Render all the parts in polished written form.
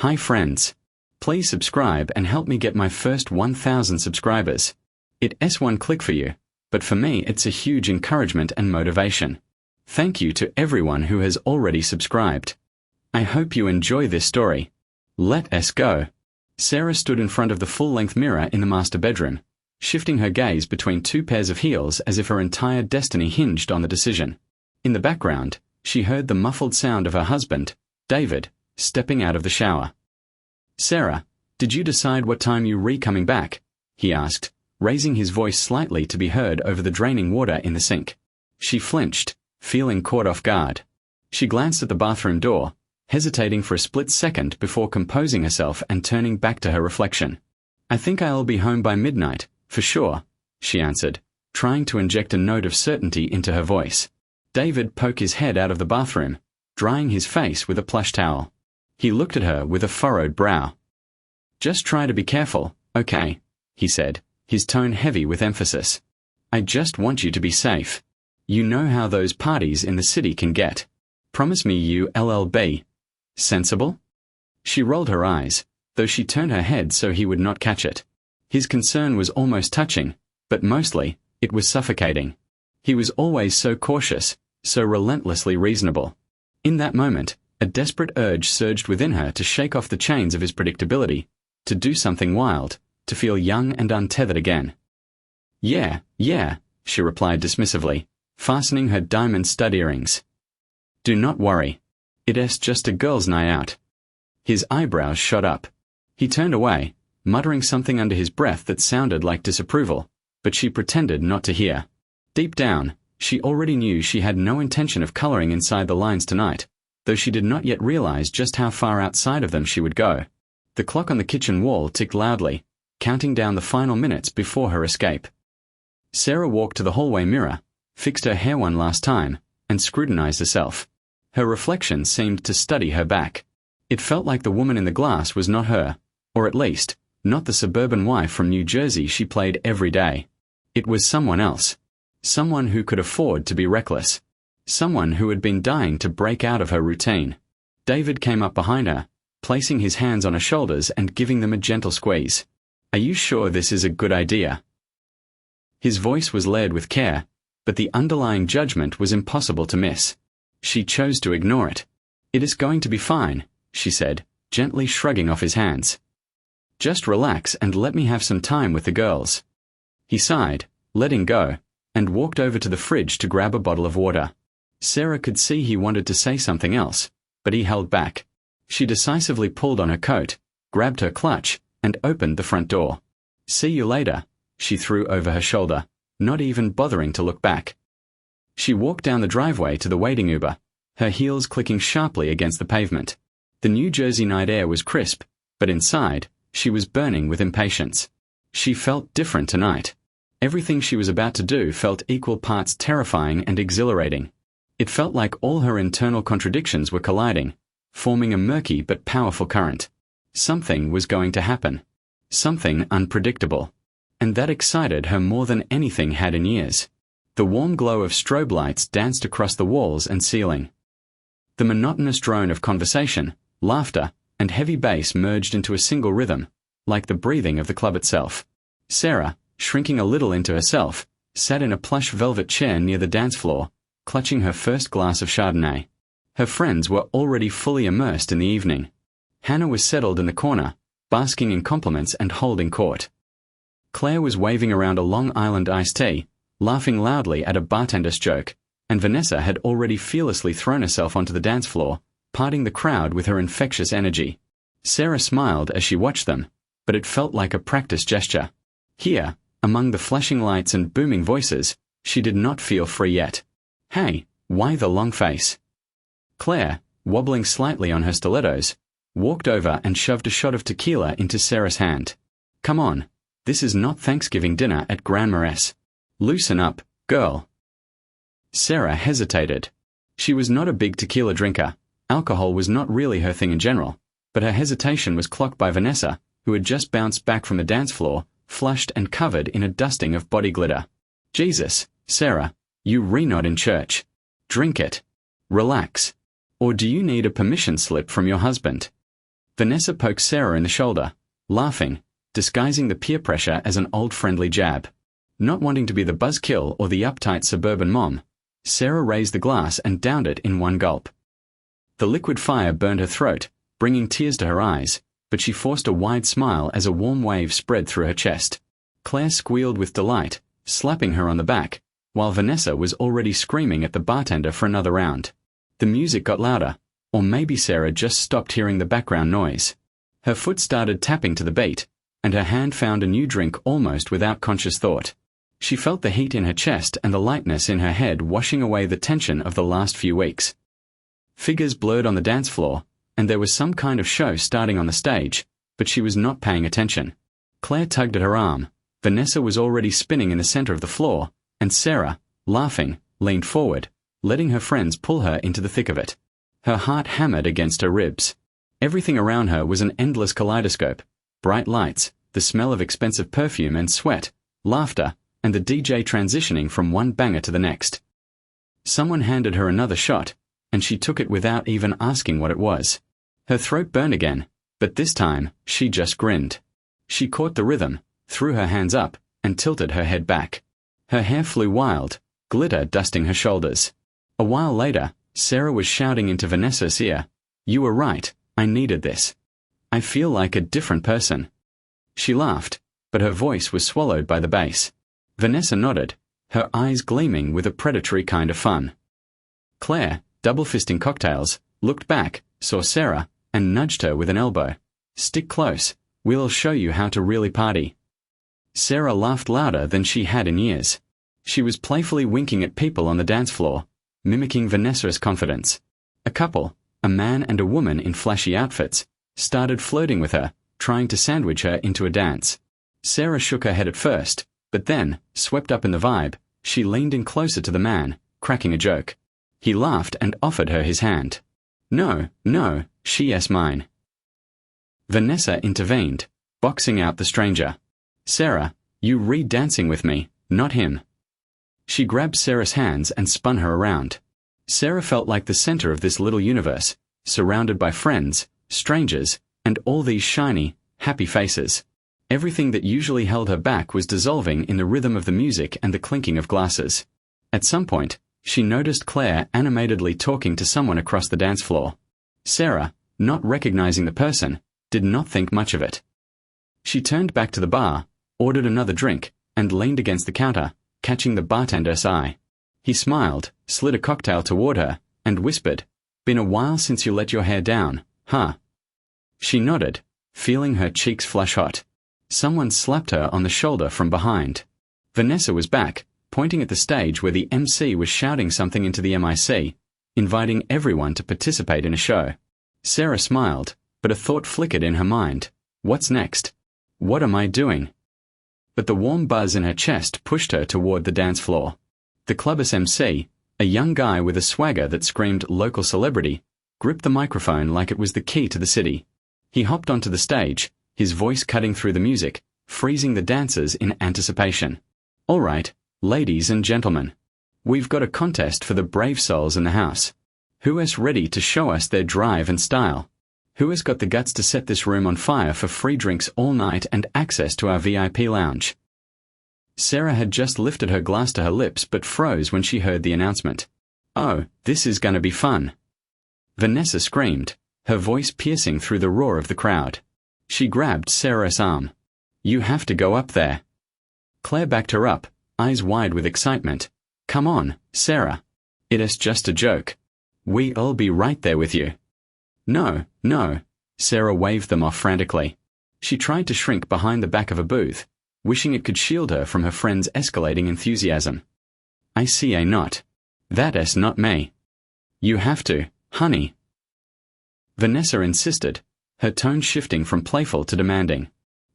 Hi friends. Please subscribe and help me get my first 1,000 subscribers. It's one click for you, but for me it's a huge encouragement and motivation. Thank you to everyone who has already subscribed. I hope you enjoy this story. Let us go. Sarah stood in front of the full-length mirror in the master bedroom, shifting her gaze between two pairs of heels as if her entire destiny hinged on the decision. In the background, she heard the muffled sound of her husband, David, stepping out of the shower. "Sarah, did you decide what time you were coming back?" he asked, raising his voice slightly to be heard over the draining water in the sink. She flinched, feeling caught off guard. She glanced at the bathroom door, hesitating for a split second before composing herself and turning back to her reflection. "I think I'll be home by midnight, for sure," she answered, trying to inject a note of certainty into her voice. David poked his head out of the bathroom, drying his face with a plush towel. He looked at her with a furrowed brow. "Just try to be careful, okay?" he said, his tone heavy with emphasis. "I just want you to be safe. You know how those parties in the city can get. Promise me you'll be sensible?" She rolled her eyes, though she turned her head so he would not catch it. His concern was almost touching, but mostly, it was suffocating. He was always so cautious, so relentlessly reasonable. In that moment, a desperate urge surged within her to shake off the chains of his predictability, to do something wild, to feel young and untethered again. Yeah, she replied dismissively, fastening her diamond stud earrings. "Do not worry. It's just a girls' night out." His eyebrows shot up. He turned away, muttering something under his breath that sounded like disapproval, but she pretended not to hear. Deep down, she already knew she had no intention of coloring inside the lines tonight, though she did not yet realize just how far outside of them she would go. The clock on the kitchen wall ticked loudly, counting down the final minutes before her escape. Sarah walked to the hallway mirror, fixed her hair one last time, and scrutinized herself. Her reflection seemed to study her back. It felt like the woman in the glass was not her, or at least, not the suburban wife from New Jersey she played every day. It was someone else. Someone who could afford to be reckless. Someone who had been dying to break out of her routine. David came up behind her, placing his hands on her shoulders and giving them a gentle squeeze. "Are you sure this is a good idea?" His voice was layered with care, but the underlying judgment was impossible to miss. She chose to ignore it. "It is going to be fine," she said, gently shrugging off his hands. "Just relax and let me have some time with the girls." He sighed, letting go, and walked over to the fridge to grab a bottle of water. Sarah could see he wanted to say something else, but he held back. She decisively pulled on her coat, grabbed her clutch, and opened the front door. "See you later," she threw over her shoulder, not even bothering to look back. She walked down the driveway to the waiting Uber, her heels clicking sharply against the pavement. The New Jersey night air was crisp, but inside, she was burning with impatience. She felt different tonight. Everything she was about to do felt equal parts terrifying and exhilarating. It felt like all her internal contradictions were colliding, forming a murky but powerful current. Something was going to happen. Something unpredictable. And that excited her more than anything had in years. The warm glow of strobe lights danced across the walls and ceiling. The monotonous drone of conversation, laughter, and heavy bass merged into a single rhythm, like the breathing of the club itself. Sarah, shrinking a little into herself, sat in a plush velvet chair near the dance floor, clutching her first glass of Chardonnay. Her friends were already fully immersed in the evening. Hannah was settled in the corner, basking in compliments and holding court. Claire was waving around a Long Island iced tea, laughing loudly at a bartender's joke, and Vanessa had already fearlessly thrown herself onto the dance floor, parting the crowd with her infectious energy. Sarah smiled as she watched them, but it felt like a practiced gesture. Here, among the flashing lights and booming voices, she did not feel free yet. Hey, why the long face? Claire, wobbling slightly on her stilettos, walked over and shoved a shot of tequila into Sarah's hand. "Come on, this is not Thanksgiving dinner at Grand Marès. Loosen up, girl." Sarah hesitated. She was not a big tequila drinker. Alcohol was not really her thing in general, but her hesitation was clocked by Vanessa, who had just bounced back from the dance floor, flushed and covered in a dusting of body glitter. "Jesus, Sarah, you not in church. Drink it. Relax. Or do you need a permission slip from your husband?" Vanessa poked Sarah in the shoulder, laughing, disguising the peer pressure as an old friendly jab. Not wanting to be the buzzkill or the uptight suburban mom, Sarah raised the glass and downed it in one gulp. The liquid fire burned her throat, bringing tears to her eyes, but she forced a wide smile as a warm wave spread through her chest. Claire squealed with delight, slapping her on the back, while Vanessa was already screaming at the bartender for another round. The music got louder, or maybe Sarah just stopped hearing the background noise. Her foot started tapping to the beat, and her hand found a new drink almost without conscious thought. She felt the heat in her chest and the lightness in her head washing away the tension of the last few weeks. Figures blurred on the dance floor, and there was some kind of show starting on the stage, but she was not paying attention. Claire tugged at her arm. Vanessa was already spinning in the center of the floor, and Sarah, laughing, leaned forward, letting her friends pull her into the thick of it. Her heart hammered against her ribs. Everything around her was an endless kaleidoscope: bright lights, the smell of expensive perfume and sweat, laughter, and the DJ transitioning from one banger to the next. Someone handed her another shot, and she took it without even asking what it was. Her throat burned again, but this time, she just grinned. She caught the rhythm, threw her hands up, and tilted her head back. Her hair flew wild, glitter dusting her shoulders. A while later, Sarah was shouting into Vanessa's ear, "You were right, I needed this. I feel like a different person." She laughed, but her voice was swallowed by the bass. Vanessa nodded, her eyes gleaming with a predatory kind of fun. Claire, double-fisting cocktails, looked back, saw Sarah, and nudged her with an elbow. "Stick close, we'll show you how to really party." Sarah laughed louder than she had in years. She was playfully winking at people on the dance floor, mimicking Vanessa's confidence. A couple, a man and a woman in flashy outfits, started flirting with her, trying to sandwich her into a dance. Sarah shook her head at first, but then, swept up in the vibe, she leaned in closer to the man, cracking a joke. He laughed and offered her his hand. "No, no, she's mine." Vanessa intervened, boxing out the stranger. "Sarah, you re-dancing with me, not him." She grabbed Sarah's hands and spun her around. Sarah felt like the center of this little universe, surrounded by friends, strangers, and all these shiny, happy faces. Everything that usually held her back was dissolving in the rhythm of the music and the clinking of glasses. At some point, she noticed Claire animatedly talking to someone across the dance floor. Sarah, not recognizing the person, did not think much of it. She turned back to the bar, ordered another drink, and leaned against the counter, catching the bartender's eye. He smiled, slid a cocktail toward her, and whispered, "Been a while since you let your hair down, huh?" She nodded, feeling her cheeks flush hot. Someone slapped her on the shoulder from behind. Vanessa was back, pointing at the stage where the MC was shouting something into the mic, inviting everyone to participate in a show. Sarah smiled, but a thought flickered in her mind. What's next? What am I doing? But the warm buzz in her chest pushed her toward the dance floor. The club's MC, a young guy with a swagger that screamed local celebrity, gripped the microphone like it was the key to the city. He hopped onto the stage, his voice cutting through the music, freezing the dancers in anticipation. "All right, ladies and gentlemen, we've got a contest for the brave souls in the house. Who is ready to show us their drive and style? Who has got the guts to set this room on fire for free drinks all night and access to our VIP lounge?" Sarah had just lifted her glass to her lips but froze when she heard the announcement. "Oh, this is gonna be fun." Vanessa screamed, her voice piercing through the roar of the crowd. She grabbed Sarah's arm. "You have to go up there." Claire backed her up, eyes wide with excitement. "Come on, Sarah. It is just a joke. We'll be right there with you." "No, no." Sarah waved them off frantically. She tried to shrink behind the back of a booth, wishing it could shield her from her friend's escalating enthusiasm. "I see a not. That is not me. You have to, honey." Vanessa insisted, her tone shifting from playful to demanding.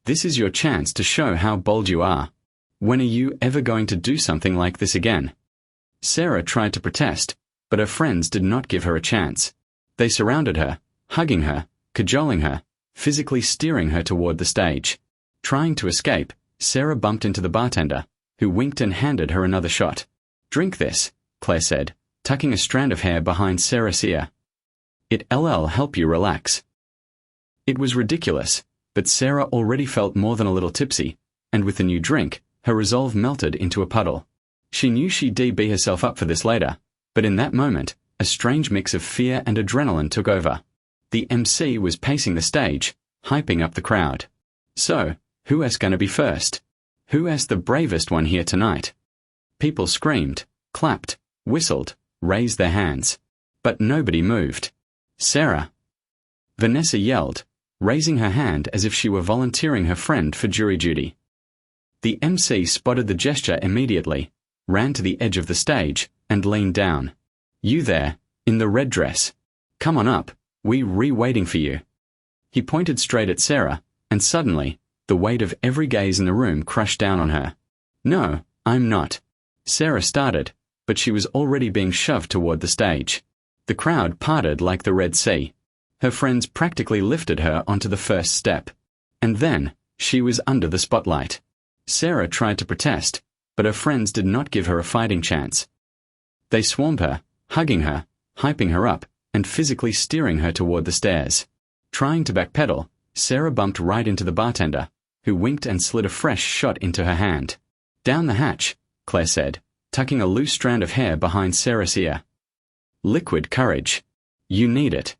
"This is your chance to show how bold you are. When are you ever going to do something like this again?" Sarah tried to protest, but her friends did not give her a chance. They surrounded her, hugging her, cajoling her, physically steering her toward the stage. Trying to escape, Sarah bumped into the bartender, who winked and handed her another shot. "Drink this," Claire said, tucking a strand of hair behind Sarah's ear. "It'll help you relax." It was ridiculous, but Sarah already felt more than a little tipsy, and with the new drink, her resolve melted into a puddle. She knew she'd beat herself up for this later, but in that moment, a strange mix of fear and adrenaline took over. The MC was pacing the stage, hyping up the crowd. So, who's gonna be first? Who's the bravest one here tonight? People screamed, clapped, whistled, raised their hands. But nobody moved. Sarah! Vanessa yelled, raising her hand as if she were volunteering her friend for jury duty. The MC spotted the gesture immediately, ran to the edge of the stage, and leaned down. You there, in the red dress. Come on up, we're waiting for you. He pointed straight at Sarah, and suddenly, the weight of every gaze in the room crushed down on her. No, I'm not. Sarah started, but she was already being shoved toward the stage. The crowd parted like the Red Sea. Her friends practically lifted her onto the first step. And then, she was under the spotlight. Sarah tried to protest, but her friends did not give her a fighting chance. They swarmed her, hugging her, hyping her up, and physically steering her toward the stairs. Trying to backpedal, Sarah bumped right into the bartender, who winked and slid a fresh shot into her hand. Down the hatch, Claire said, tucking a loose strand of hair behind Sarah's ear. Liquid courage. You need it.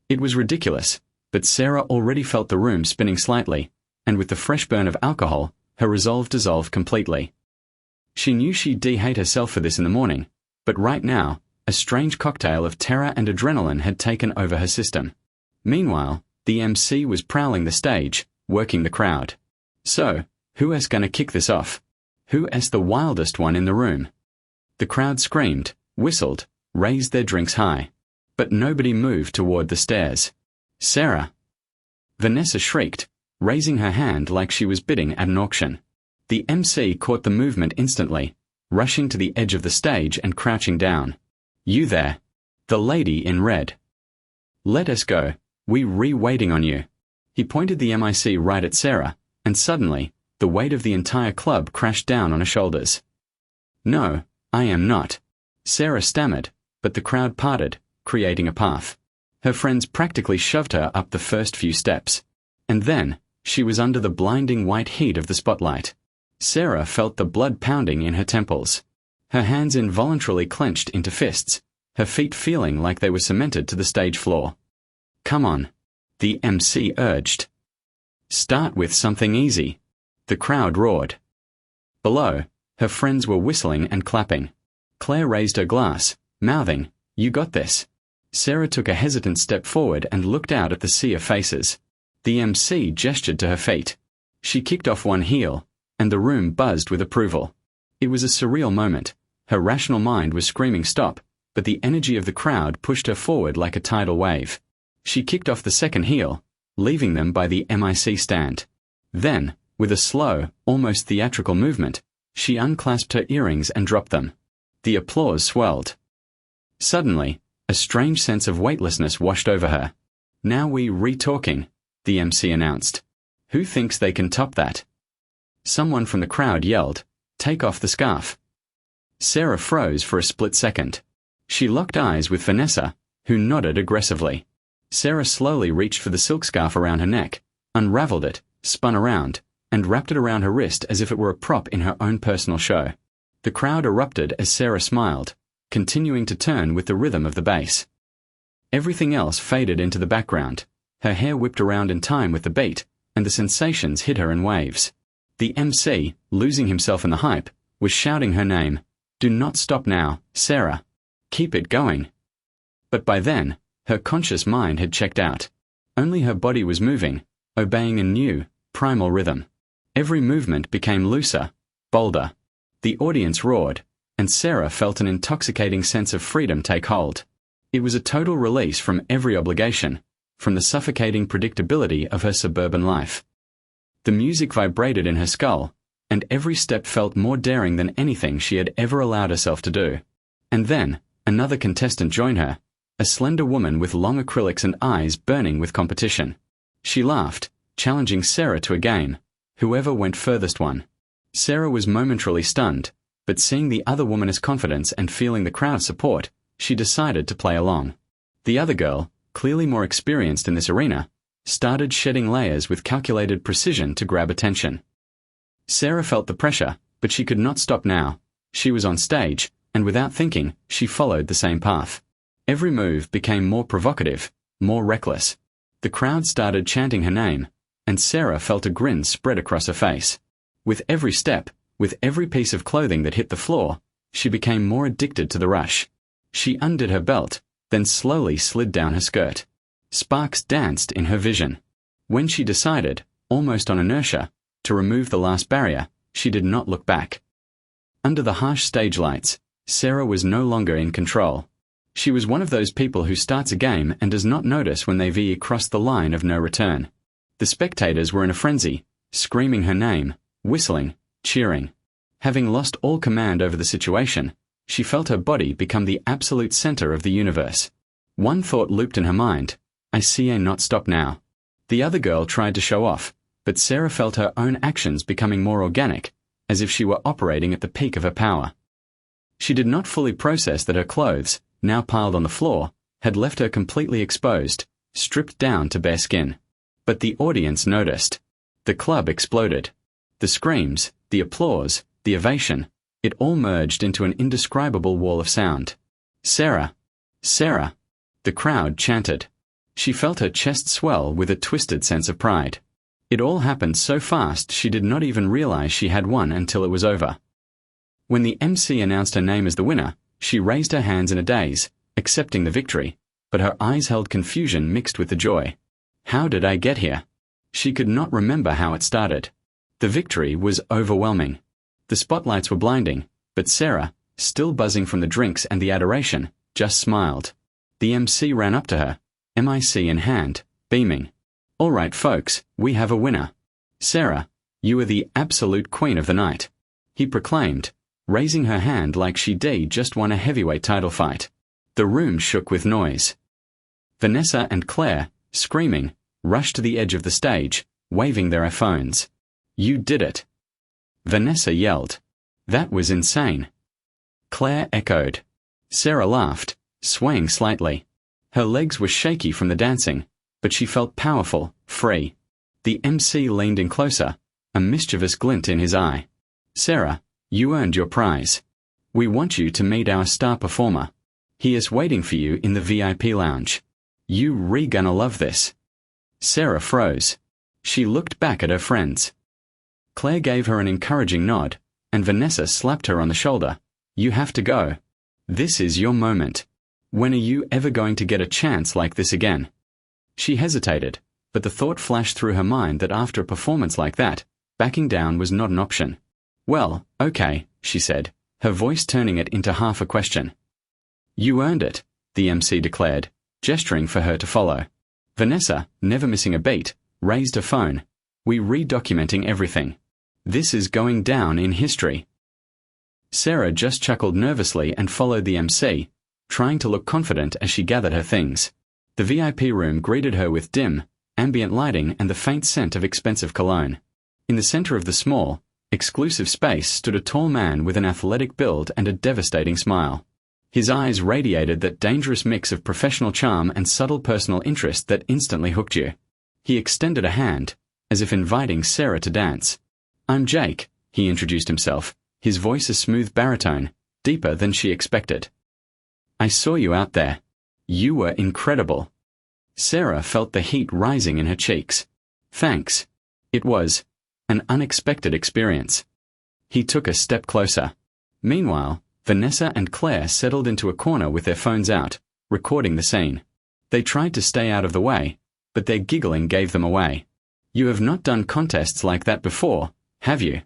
It was ridiculous, but Sarah already felt the room spinning slightly, and with the fresh burn of alcohol, her resolve dissolved completely. She knew she'd hate herself for this in the morning, but right now, a strange cocktail of terror and adrenaline had taken over her system. Meanwhile, the MC was prowling the stage, working the crowd. So, who's gonna kick this off? Who's the wildest one in the room? The crowd screamed, whistled, raised their drinks high. But nobody moved toward the stairs. Sarah! Vanessa shrieked, raising her hand like she was bidding at an auction. The MC caught the movement instantly, rushing to the edge of the stage and crouching down. You there. The lady in red. Let us go, we're waiting on you. He pointed the MIC right at Sarah, and suddenly, the weight of the entire club crashed down on her shoulders. No, I am not. Sarah stammered, but the crowd parted, creating a path. Her friends practically shoved her up the first few steps. And then, she was under the blinding white heat of the spotlight. Sarah felt the blood pounding in her temples. Her hands involuntarily clenched into fists, her feet feeling like they were cemented to the stage floor. Come on, the MC urged. Start with something easy. The crowd roared. Below, her friends were whistling and clapping. Claire raised her glass, mouthing, You got this. Sarah took a hesitant step forward and looked out at the sea of faces. The MC gestured to her feet. She kicked off one heel, and the room buzzed with approval. It was a surreal moment. Her rational mind was screaming stop, but the energy of the crowd pushed her forward like a tidal wave. She kicked off the second heel, leaving them by the MIC stand. Then, with a slow, almost theatrical movement, she unclasped her earrings and dropped them. The applause swelled. Suddenly, a strange sense of weightlessness washed over her. Now we re-talking, the MC announced. Who thinks they can top that? Someone from the crowd yelled, Take off the scarf. Sarah froze for a split second. She locked eyes with Vanessa, who nodded aggressively. Sarah slowly reached for the silk scarf around her neck, unraveled it, spun around, and wrapped it around her wrist as if it were a prop in her own personal show. The crowd erupted as Sarah smiled, continuing to turn with the rhythm of the bass. Everything else faded into the background. Her hair whipped around in time with the beat, and the sensations hit her in waves. The MC, losing himself in the hype, was shouting her name. Do not stop now, Sarah. Keep it going. But by then, her conscious mind had checked out. Only her body was moving, obeying a new, primal rhythm. Every movement became looser, bolder. The audience roared, and Sarah felt an intoxicating sense of freedom take hold. It was a total release from every obligation, from the suffocating predictability of her suburban life. The music vibrated in her skull, and every step felt more daring than anything she had ever allowed herself to do. And then, another contestant joined her, a slender woman with long acrylics and eyes burning with competition. She laughed, challenging Sarah to a game, whoever went furthest won. Sarah was momentarily stunned, but seeing the other woman's confidence and feeling the crowd's support, she decided to play along. The other girl, clearly more experienced in this arena, started shedding layers with calculated precision to grab attention. Sarah felt the pressure, but she could not stop now. She was on stage, and without thinking, she followed the same path. Every move became more provocative, more reckless. The crowd started chanting her name, and Sarah felt a grin spread across her face. With every step, with every piece of clothing that hit the floor, she became more addicted to the rush. She undid her belt, then slowly slid down her skirt. Sparks danced in her vision. When she decided, almost on inertia, to remove the last barrier, she did not look back. Under the harsh stage lights, Sarah was no longer in control. She was one of those people who starts a game and does not notice when they veer across the line of no return. The spectators were in a frenzy, screaming her name, whistling, cheering. Having lost all command over the situation, she felt her body become the absolute center of the universe. One thought looped in her mind: I see a not stop now. The other girl tried to show off, but Sarah felt her own actions becoming more organic, as if she were operating at the peak of her power. She did not fully process that her clothes, now piled on the floor, had left her completely exposed, stripped down to bare skin. But the audience noticed. The club exploded. The screams, the applause, the ovation, it all merged into an indescribable wall of sound. Sarah! Sarah! The crowd chanted. She felt her chest swell with a twisted sense of pride. It all happened so fast she did not even realize she had won until it was over. When the MC announced her name as the winner, she raised her hands in a daze, accepting the victory, but her eyes held confusion mixed with the joy. How did I get here? She could not remember how it started. The victory was overwhelming. The spotlights were blinding, but Sarah, still buzzing from the drinks and the adoration, just smiled. The MC ran up to her, mic in hand, beaming. All right folks, we have a winner. Sarah, you are the absolute queen of the night. He proclaimed, raising her hand like she'd just won a heavyweight title fight. The room shook with noise. Vanessa and Claire, screaming, rushed to the edge of the stage, waving their iPhones. You did it. Vanessa yelled. That was insane. Claire echoed. Sarah laughed, swaying slightly. Her legs were shaky from the dancing, but she felt powerful, free. The MC leaned in closer, a mischievous glint in his eye. Sarah, you earned your prize. We want you to meet our star performer. He is waiting for you in the VIP lounge. You gonna love this. Sarah froze. She looked back at her friends. Claire gave her an encouraging nod, and Vanessa slapped her on the shoulder. You have to go. This is your moment. When are you ever going to get a chance like this again? She hesitated, but the thought flashed through her mind that after a performance like that, backing down was not an option. Well, okay, she said, her voice turning it into half a question. You earned it, the MC declared, gesturing for her to follow. Vanessa, never missing a beat, raised her phone. We re-documenting everything. This is going down in history. Sarah just chuckled nervously and followed the MC, trying to look confident as she gathered her things. The VIP room greeted her with dim, ambient lighting and the faint scent of expensive cologne. In the center of the small, exclusive space stood a tall man with an athletic build and a devastating smile. His eyes radiated that dangerous mix of professional charm and subtle personal interest that instantly hooked you. He extended a hand, as if inviting Sarah to dance. I'm Jake, he introduced himself, his voice a smooth baritone, deeper than she expected. I saw you out there. You were incredible. Sarah felt the heat rising in her cheeks. Thanks. It was an unexpected experience. He took a step closer. Meanwhile, Vanessa and Claire settled into a corner with their phones out, recording the scene. They tried to stay out of the way, but their giggling gave them away. You have not done contests like that before, have you?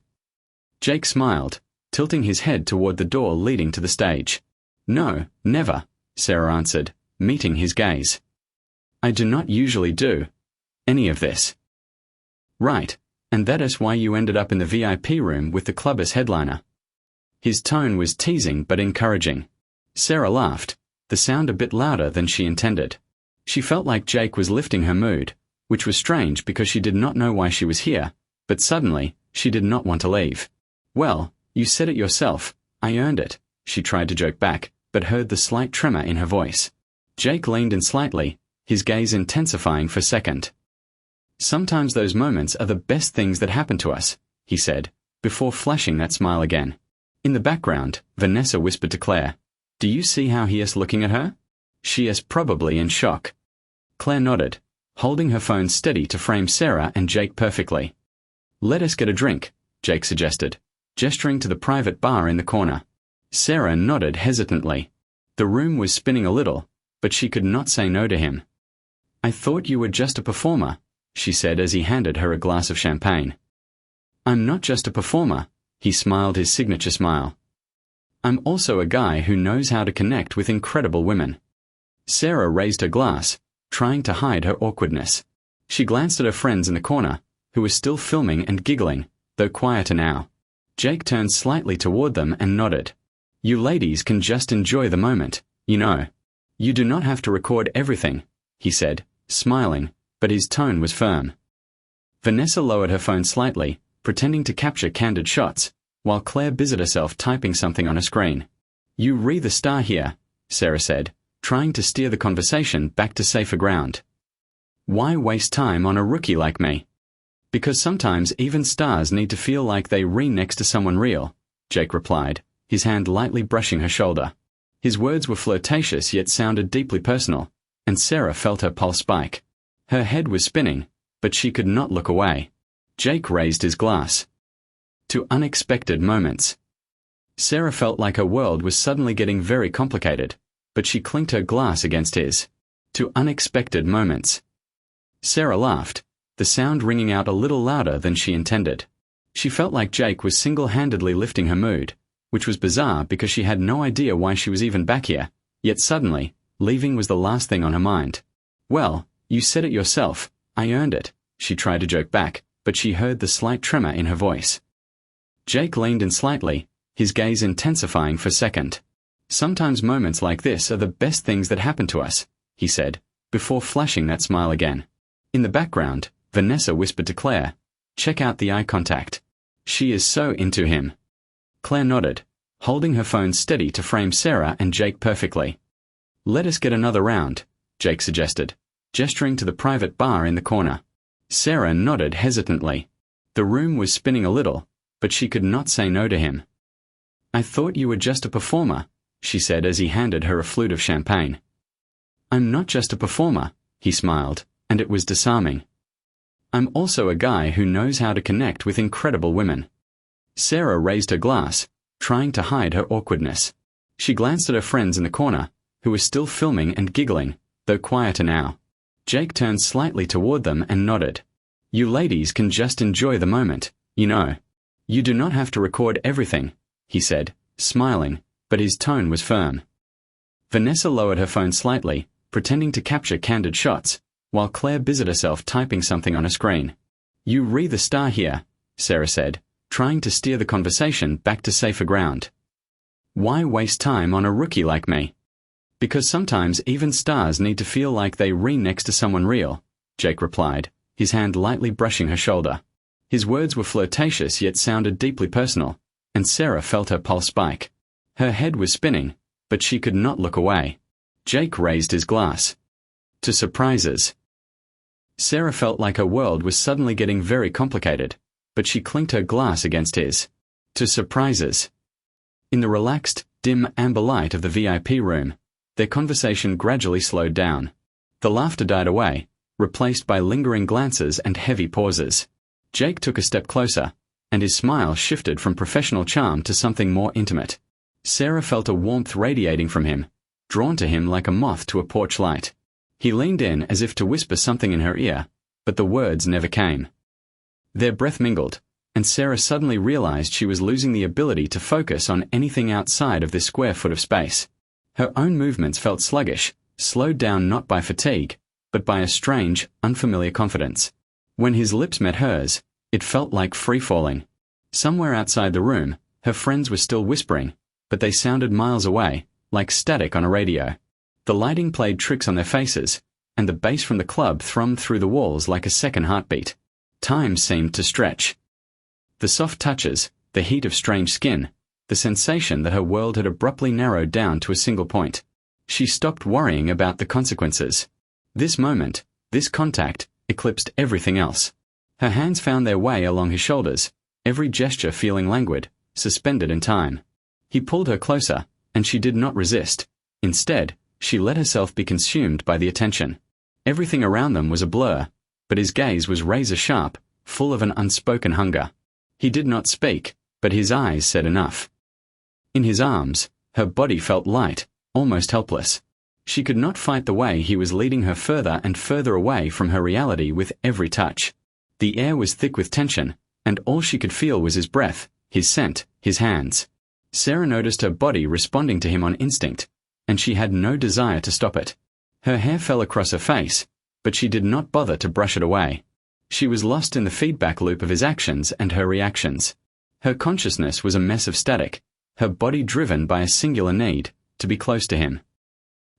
Jake smiled, tilting his head toward the door leading to the stage. No, never, Sarah answered, meeting his gaze. I do not usually do any of this. Right, and that is why you ended up in the VIP room with the club as headliner. His tone was teasing but encouraging. Sarah laughed, the sound a bit louder than she intended. She felt like Jake was lifting her mood, which was strange because she did not know why she was here, but suddenly, she did not want to leave. Well, you said it yourself, I earned it, she tried to joke back, but heard the slight tremor in her voice. Jake leaned in slightly, his gaze intensifying for a second. Sometimes those moments are the best things that happen to us, he said, before flashing that smile again. In the background, Vanessa whispered to Claire, "Do you see how he is looking at her? She is probably in shock." Claire nodded, holding her phone steady to frame Sarah and Jake perfectly. "Let us get a drink," Jake suggested, gesturing to the private bar in the corner. Sarah nodded hesitantly. The room was spinning a little, but she could not say no to him. "I thought you were just a performer," she said as he handed her a glass of champagne. "I'm not just a performer," he smiled his signature smile. "I'm also a guy who knows how to connect with incredible women." Sarah raised her glass, trying to hide her awkwardness. She glanced at her friends in the corner, who were still filming and giggling, though quieter now. Jake turned slightly toward them and nodded. "You ladies can just enjoy the moment, you know. You do not have to record everything," he said, smiling, but his tone was firm. Vanessa lowered her phone slightly, pretending to capture candid shots, while Claire busied herself typing something on a screen. "You re the star here," Sarah said, trying to steer the conversation back to safer ground. "Why waste time on a rookie like me?" "Because sometimes even stars need to feel like they re next to someone real," Jake replied, his hand lightly brushing her shoulder. His words were flirtatious yet sounded deeply personal, and Sarah felt her pulse spike. Her head was spinning, but she could not look away. Jake raised his glass. "To unexpected moments." Sarah felt like her world was suddenly getting very complicated, but she clinked her glass against his. "To unexpected moments." Sarah laughed, the sound ringing out a little louder than she intended. She felt like Jake was single-handedly lifting her mood, which was bizarre because she had no idea why she was even back here, yet suddenly, leaving was the last thing on her mind. "Well, you said it yourself, I earned it," she tried to joke back, but she heard the slight tremor in her voice. Jake leaned in slightly, his gaze intensifying for a second. "Sometimes moments like this are the best things that happen to us," he said, before flashing that smile again. In the background, Vanessa whispered to Claire, "Check out the eye contact. She is so into him." Claire nodded, holding her phone steady to frame Sarah and Jake perfectly. "Let us get another round," Jake suggested, gesturing to the private bar in the corner. Sarah nodded hesitantly. The room was spinning a little, but she could not say no to him. "I thought you were just a performer," she said as he handed her a flute of champagne. "I'm not just a performer," he smiled, and it was disarming. "I'm also a guy who knows how to connect with incredible women." Sarah raised her glass, trying to hide her awkwardness. She glanced at her friends in the corner, who were still filming and giggling, though quieter now. Jake turned slightly toward them and nodded. "You ladies can just enjoy the moment, you know. You do not have to record everything," he said, smiling, but his tone was firm. Vanessa lowered her phone slightly, pretending to capture candid shots, while Claire busied herself typing something on a screen. "You re the star here," Sarah said, trying to steer the conversation back to safer ground. "Why waste time on a rookie like me?" "Because sometimes even stars need to feel like they re next to someone real," Jake replied, his hand lightly brushing her shoulder. His words were flirtatious yet sounded deeply personal, and Sarah felt her pulse spike. Her head was spinning, but she could not look away. Jake raised his glass. "To surprises." Sarah felt like her world was suddenly getting very complicated, but she clinked her glass against his. "To surprises." In the relaxed, dim amber light of the VIP room, their conversation gradually slowed down. The laughter died away, replaced by lingering glances and heavy pauses. Jake took a step closer, and his smile shifted from professional charm to something more intimate. Sarah felt a warmth radiating from him, drawn to him like a moth to a porch light. He leaned in as if to whisper something in her ear, but the words never came. Their breath mingled, and Sarah suddenly realized she was losing the ability to focus on anything outside of this square foot of space. Her own movements felt sluggish, slowed down not by fatigue, but by a strange, unfamiliar confidence. When his lips met hers, it felt like free-falling. Somewhere outside the room, her friends were still whispering, but they sounded miles away, like static on a radio. The lighting played tricks on their faces, and the bass from the club thrummed through the walls like a second heartbeat. Time seemed to stretch. The soft touches, the heat of strange skin, the sensation that her world had abruptly narrowed down to a single point. She stopped worrying about the consequences. This moment, this contact, eclipsed everything else. Her hands found their way along his shoulders, every gesture feeling languid, suspended in time. He pulled her closer, and she did not resist. Instead, she let herself be consumed by the attention. Everything around them was a blur, but his gaze was razor-sharp, full of an unspoken hunger. He did not speak, but his eyes said enough. In his arms, her body felt light, almost helpless. She could not fight the way he was leading her further and further away from her reality with every touch. The air was thick with tension, and all she could feel was his breath, his scent, his hands. Sarah noticed her body responding to him on instinct, and she had no desire to stop it. Her hair fell across her face, but she did not bother to brush it away. She was lost in the feedback loop of his actions and her reactions. Her consciousness was a mess of static, her body driven by a singular need, to be close to him.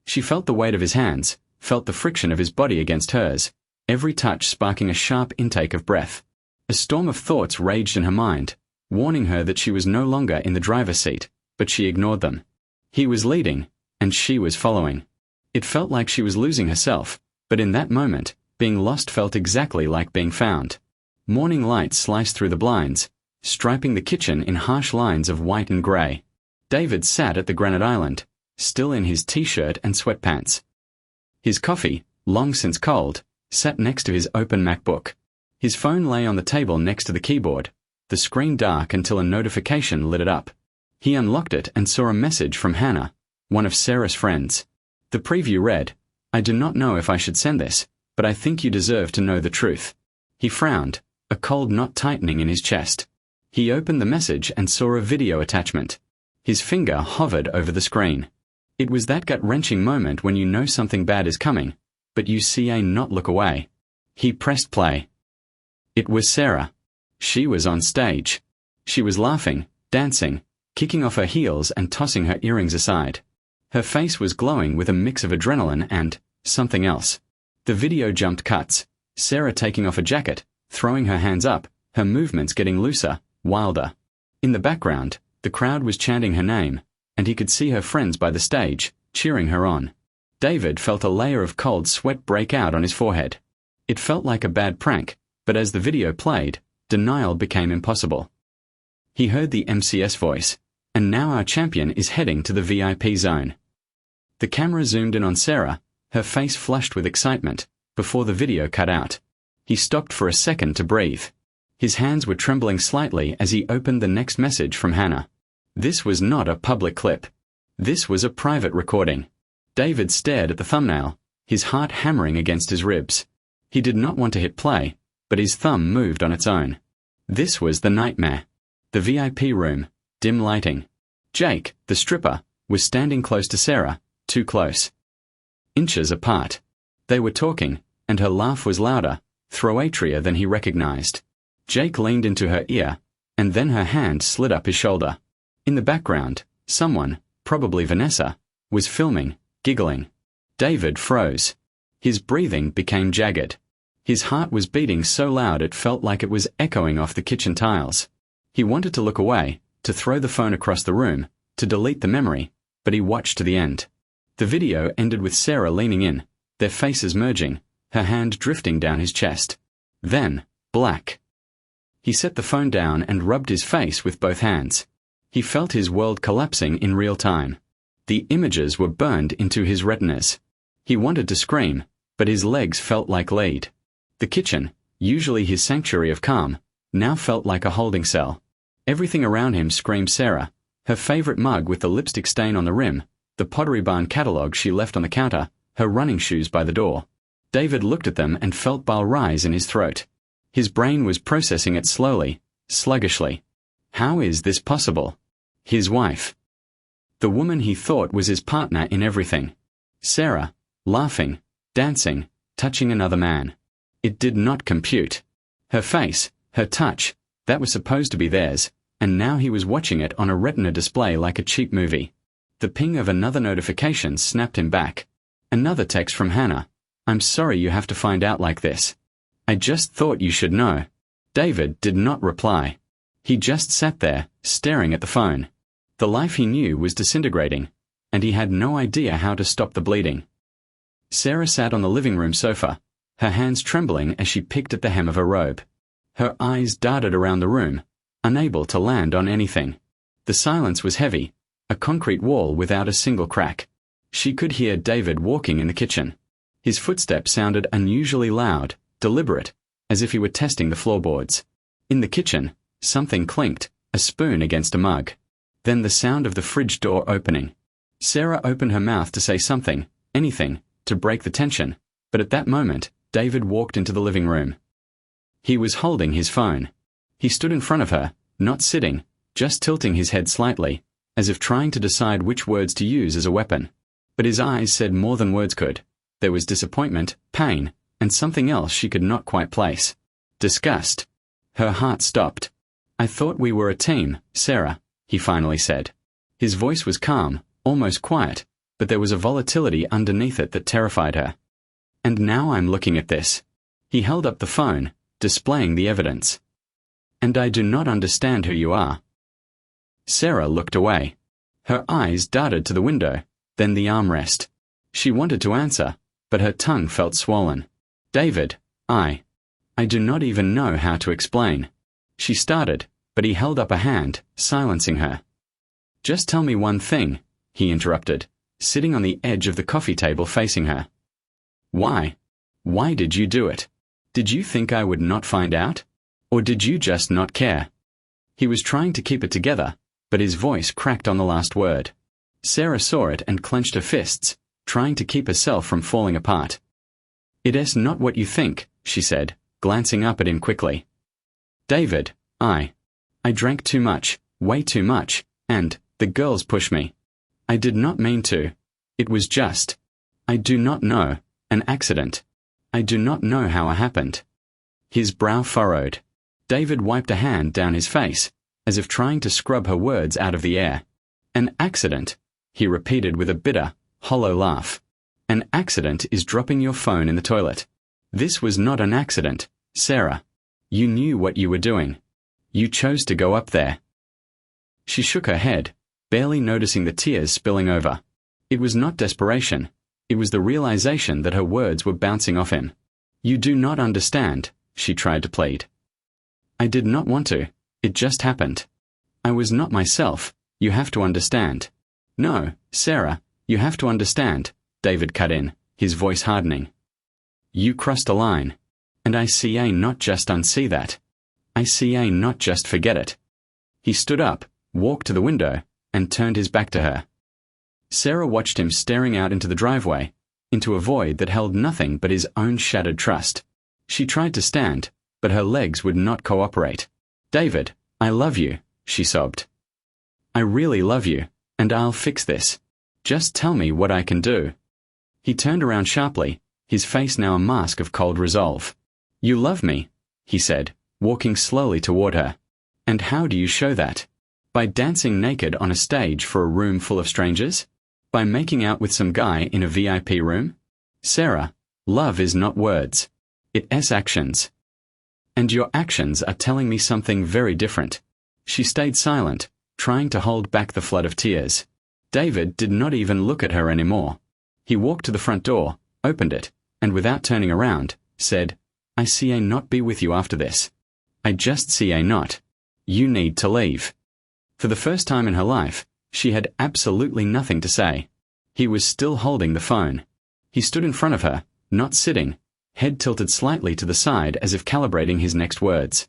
She felt the weight of his hands, felt the friction of his body against hers, every touch sparking a sharp intake of breath. A storm of thoughts raged in her mind, warning her that she was no longer in the driver's seat, but she ignored them. He was leading, and she was following. It felt like she was losing herself, but in that moment, being lost felt exactly like being found. Morning light sliced through the blinds, striping the kitchen in harsh lines of white and grey. David sat at the granite island, still in his t-shirt and sweatpants. His coffee, long since cold, sat next to his open MacBook. His phone lay on the table next to the keyboard, the screen dark until a notification lit it up. He unlocked it and saw a message from Hannah, one of Sarah's friends. The preview read, "I do not know if I should send this, but I think you deserve to know the truth." He frowned, a cold knot tightening in his chest. He opened the message and saw a video attachment. His finger hovered over the screen. It was that gut-wrenching moment when you know something bad is coming, but you see a not look away. He pressed play. It was Sarah. She was on stage. She was laughing, dancing, kicking off her heels and tossing her earrings aside. Her face was glowing with a mix of adrenaline and something else. The video jumped cuts, Sarah taking off a jacket, throwing her hands up, her movements getting looser, wilder. In the background, the crowd was chanting her name, and he could see her friends by the stage, cheering her on. David felt a layer of cold sweat break out on his forehead. It felt like a bad prank, but as the video played, denial became impossible. He heard the MCS voice, "And now our champion is heading to the VIP zone." The camera zoomed in on Sarah, her face flushed with excitement, before the video cut out. He stopped for a second to breathe. His hands were trembling slightly as he opened the next message from Hannah. This was not a public clip. This was a private recording. David stared at the thumbnail, his heart hammering against his ribs. He did not want to hit play, but his thumb moved on its own. This was the nightmare. The VIP room, dim lighting. Jake, the stripper, was standing close to Sarah, too close. Inches apart. They were talking, and her laugh was louder, throatrier than he recognized. Jake leaned into her ear, and then her hand slid up his shoulder. In the background, someone, probably Vanessa, was filming, giggling. David froze. His breathing became jagged. His heart was beating so loud it felt like it was echoing off the kitchen tiles. He wanted to look away, to throw the phone across the room, to delete the memory, but he watched to the end. The video ended with Sarah leaning in, their faces merging, her hand drifting down his chest. Then, black. He set the phone down and rubbed his face with both hands. He felt his world collapsing in real time. The images were burned into his retinas. He wanted to scream, but his legs felt like lead. The kitchen, usually his sanctuary of calm, now felt like a holding cell. Everything around him screamed Sarah, her favorite mug with the lipstick stain on the rim, the Pottery Barn catalog she left on the counter, her running shoes by the door. David looked at them and felt bile rise in his throat. His brain was processing it slowly, sluggishly. How is this possible? His wife. The woman he thought was his partner in everything. Sarah, laughing, dancing, touching another man. It did not compute. Her face, her touch, that was supposed to be theirs, and now he was watching it on a retina display like a cheap movie. The ping of another notification snapped him back. Another text from Hannah. "I'm sorry you have to find out like this. I just thought you should know." David did not reply. He just sat there, staring at the phone. The life he knew was disintegrating, and he had no idea how to stop the bleeding. Sarah sat on the living room sofa, her hands trembling as she picked at the hem of her robe. Her eyes darted around the room, unable to land on anything. The silence was heavy, a concrete wall without a single crack. She could hear David walking in the kitchen. His footsteps sounded unusually loud, deliberate, as if he were testing the floorboards. In the kitchen, something clinked, a spoon against a mug. Then the sound of the fridge door opening. Sarah opened her mouth to say something, anything, to break the tension, but at that moment, David walked into the living room. He was holding his phone. He stood in front of her, not sitting, just tilting his head slightly, as if trying to decide which words to use as a weapon. But his eyes said more than words could. There was disappointment, pain, and something else she could not quite place. Disgust. Her heart stopped. "I thought we were a team, Sarah," he finally said. His voice was calm, almost quiet, but there was a volatility underneath it that terrified her. "And now I'm looking at this." He held up the phone, displaying the evidence. "And I do not understand who you are." Sarah looked away. Her eyes darted to the window, then the armrest. She wanted to answer, but her tongue felt swollen. "David, I do not even know how to explain." She started, but he held up a hand, silencing her. "Just tell me one thing," he interrupted, sitting on the edge of the coffee table facing her. "Why? Why did you do it? Did you think I would not find out? Or did you just not care?" He was trying to keep it together, but his voice cracked on the last word. Sarah saw it and clenched her fists, trying to keep herself from falling apart. "It is not what you think," she said, glancing up at him quickly. "David, I drank too much, way too much, and the girls pushed me. I did not mean to. It was just, I do not know, an accident. I do not know how it happened." His brow furrowed. David wiped a hand down his face, as if trying to scrub her words out of the air. "An accident," he repeated with a bitter, hollow laugh. "An accident is dropping your phone in the toilet. This was not an accident, Sarah. You knew what you were doing. You chose to go up there." She shook her head, barely noticing the tears spilling over. It was not desperation. It was the realization that her words were bouncing off him. "You do not understand," she tried to plead. "I did not want to. It just happened. I was not myself. You have to understand." "No, Sarah, you have to understand," David cut in, his voice hardening. "You crossed a line. And I see not just unsee that. I see not just forget it." He stood up, walked to the window, and turned his back to her. Sarah watched him staring out into the driveway, into a void that held nothing but his own shattered trust. She tried to stand, but her legs would not cooperate. "David, I love you," she sobbed. "I really love you, and I'll fix this. Just tell me what I can do." He turned around sharply, his face now a mask of cold resolve. "You love me," he said, walking slowly toward her. "And how do you show that? By dancing naked on a stage for a room full of strangers? By making out with some guy in a VIP room? Sarah, love is not words. It is actions. And your actions are telling me something very different." She stayed silent, trying to hold back the flood of tears. David did not even look at her anymore. He walked to the front door, opened it, and without turning around, said, "I see not be with you after this. I just see not. You need to leave." For the first time in her life, she had absolutely nothing to say. He was still holding the phone. He stood in front of her, not sitting, head tilted slightly to the side as if calibrating his next words.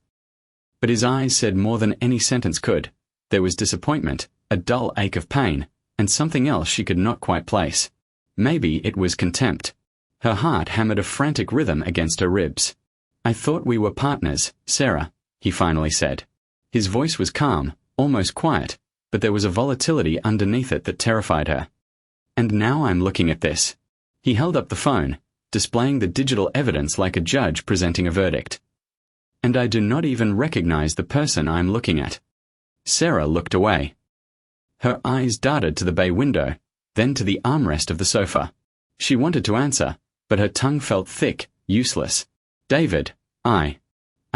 But his eyes said more than any sentence could. There was disappointment, a dull ache of pain, and something else she could not quite place. Maybe it was contempt. Her heart hammered a frantic rhythm against her ribs. "I thought we were partners, Sarah," he finally said. His voice was calm, almost quiet, but there was a volatility underneath it that terrified her. "And now I'm looking at this." He held up the phone, displaying the digital evidence like a judge presenting a verdict. "And I do not even recognize the person I'm looking at." Sarah looked away. Her eyes darted to the bay window, then to the armrest of the sofa. She wanted to answer, but her tongue felt thick, useless. "David, I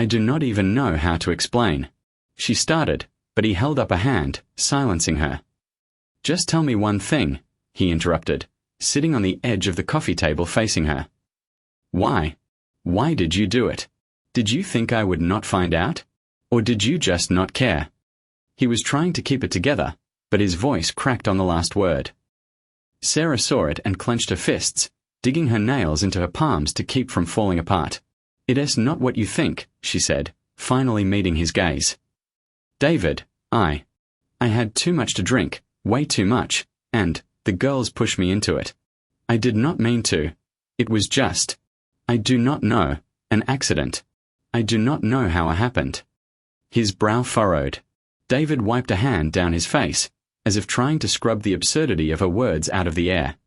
do not even know how to explain." She started, but he held up a hand, silencing her. "Just tell me one thing," he interrupted, sitting on the edge of the coffee table facing her. "Why? Why did you do it? Did you think I would not find out? Or did you just not care? He was trying to keep it together, but his voice cracked on the last word. Sarah saw it and clenched her fists, digging her nails into her palms to keep from falling apart. "It's not what you think," she said, finally meeting his gaze. "David, I had too much to drink, way too much, and the girls pushed me into it. I did not mean to. It was just, I do not know, an accident. I do not know how it happened." His brow furrowed. David wiped a hand down his face, as if trying to scrub the absurdity of her words out of the air.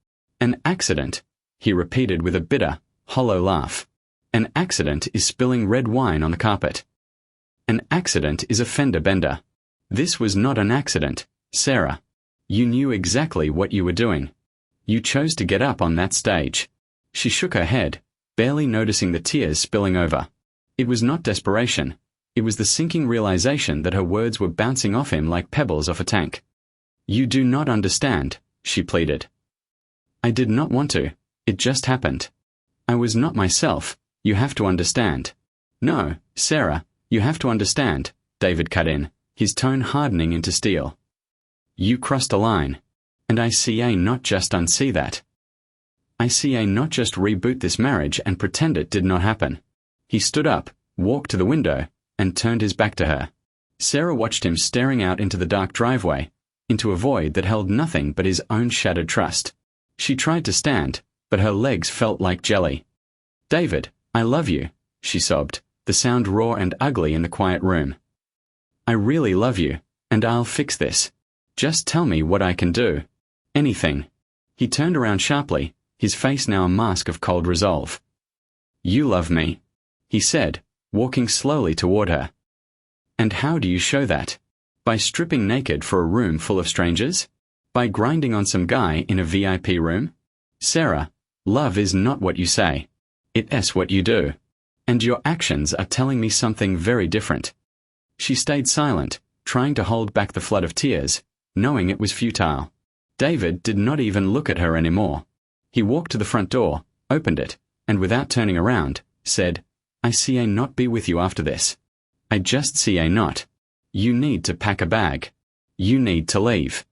"An accident," he repeated with a bitter, hollow laugh. "An accident is spilling red wine on the carpet. An accident is a fender bender. This was not an accident, Sarah. You knew exactly what you were doing. You chose to get up on that stage." She shook her head, barely noticing the tears spilling over. It was not desperation. It was the sinking realization that her words were bouncing off him like pebbles off a tank. "You do not understand," she pleaded. "I did not want to. It just happened. I was not myself. You have to understand." "No, Sarah, you have to understand," David cut in, his tone hardening into steel. "You crossed a line. And I see a not just unsee that. I see a not just reboot this marriage and pretend it did not happen." He stood up, walked to the window, and turned his back to her. Sarah watched him staring out into the dark driveway, into a void that held nothing but his own shattered trust. She tried to stand, but her legs felt like jelly. "David, I love you," she sobbed, the sound raw and ugly in the quiet room. "I really love you, and I'll fix this. Just tell me what I can do. Anything." He turned around sharply, his face now a mask of cold resolve. "You love me," he said, walking slowly toward her. "And how do you show that? By stripping naked for a room full of strangers? By grinding on some guy in a VIP room? Sarah, love is not what you say. It's what you do. And your actions are telling me something very different." She stayed silent, trying to hold back the flood of tears, knowing it was futile. David did not even look at her anymore. He walked to the front door, opened it, and without turning around, said, "I see a not be with you after this. I just see a not. You need to pack a bag. You need to leave."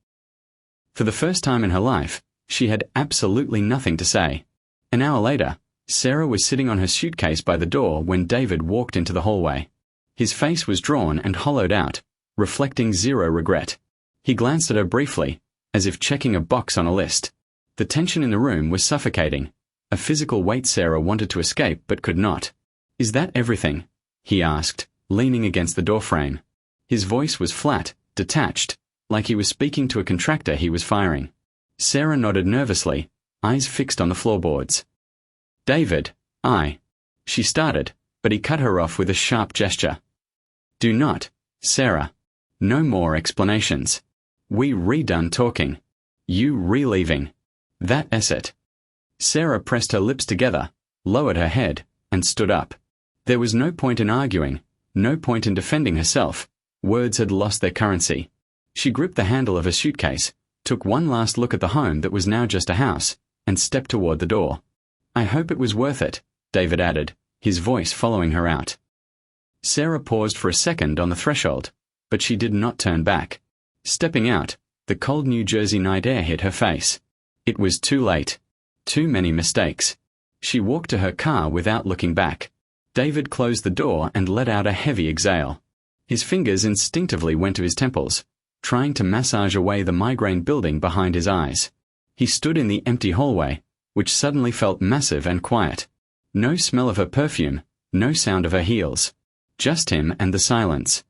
For the first time in her life, she had absolutely nothing to say. An hour later, Sarah was sitting on her suitcase by the door when David walked into the hallway. His face was drawn and hollowed out, reflecting zero regret. He glanced at her briefly, as if checking a box on a list. The tension in the room was suffocating, a physical weight Sarah wanted to escape but could not. "Is that everything?" he asked, leaning against the doorframe. His voice was flat, detached, like he was speaking to a contractor he was firing. Sarah nodded nervously, eyes fixed on the floorboards. "David, She started, but he cut her off with a sharp gesture. "Do not, Sarah. No more explanations. We redone talking. You re-leaving. That's it." Sarah pressed her lips together, lowered her head, and stood up. There was no point in arguing, no point in defending herself. Words had lost their currency. She gripped the handle of her suitcase, took one last look at the home that was now just a house, and stepped toward the door. "I hope it was worth it," David added, his voice following her out. Sarah paused for a second on the threshold, but she did not turn back. Stepping out, the cold New Jersey night air hit her face. It was too late. Too many mistakes. She walked to her car without looking back. David closed the door and let out a heavy exhale. His fingers instinctively went to his temples, trying to massage away the migraine building behind his eyes. He stood in the empty hallway, which suddenly felt massive and quiet. No smell of her perfume, no sound of her heels. Just him and the silence.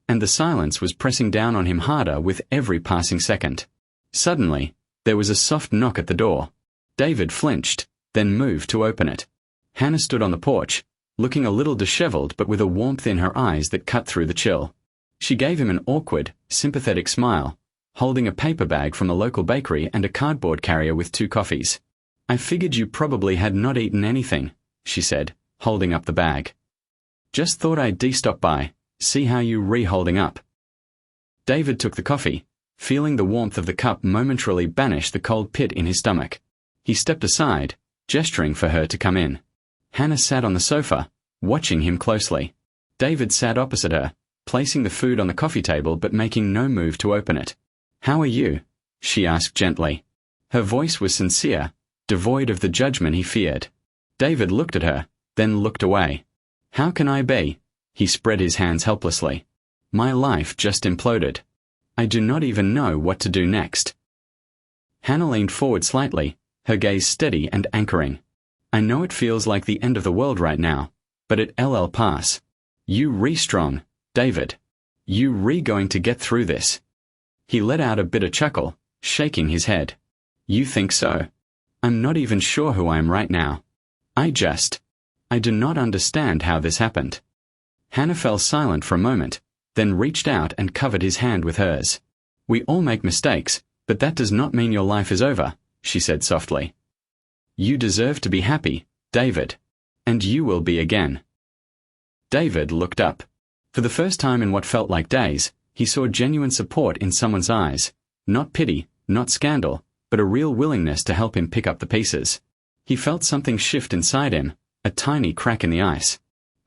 And the silence was pressing down on him harder with every passing second. Suddenly, there was a soft knock at the door. David flinched, then moved to open it. Hannah stood on the porch, looking a little disheveled but with a warmth in her eyes that cut through the chill. She gave him an awkward, sympathetic smile, holding a paper bag from the local bakery and a cardboard carrier with 2 coffees. "I figured you probably had not eaten anything," she said, holding up the bag. "Just thought I'd stop by, see how you holding up." David took the coffee, feeling the warmth of the cup momentarily banish the cold pit in his stomach. He stepped aside, gesturing for her to come in. Hannah sat on the sofa, watching him closely. David sat opposite her, placing the food on the coffee table but making no move to open it. "How are you?" she asked gently. Her voice was sincere, devoid of the judgment he feared. David looked at her, then looked away. "How can I be?" He spread his hands helplessly. "My life just imploded. I do not even know what to do next." Hannah leaned forward slightly, her gaze steady and anchoring. "I know it feels like the end of the world right now, but it'll pass. You re-strong, David. You re-going to get through this." He let out a bitter chuckle, shaking his head. "You think so? I'm not even sure who I am right now. I do not understand how this happened." Hannah fell silent for a moment, then reached out and covered his hand with hers. "We all make mistakes, but that does not mean your life is over," she said softly. "You deserve to be happy, David. And you will be again." David looked up. For the first time in what felt like days, he saw genuine support in someone's eyes. Not pity, not scandal, but a real willingness to help him pick up the pieces. He felt something shift inside him, a tiny crack in the ice.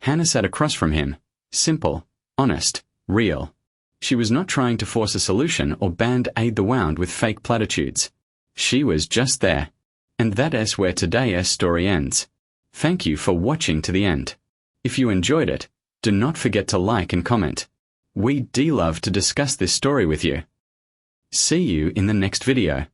Hannah sat across from him, simple, honest, real. She was not trying to force a solution or band-aid the wound with fake platitudes. She was just there. And that is where today's story ends. Thank you for watching to the end. If you enjoyed it, do not forget to like and comment. We'd love to discuss this story with you. See you in the next video.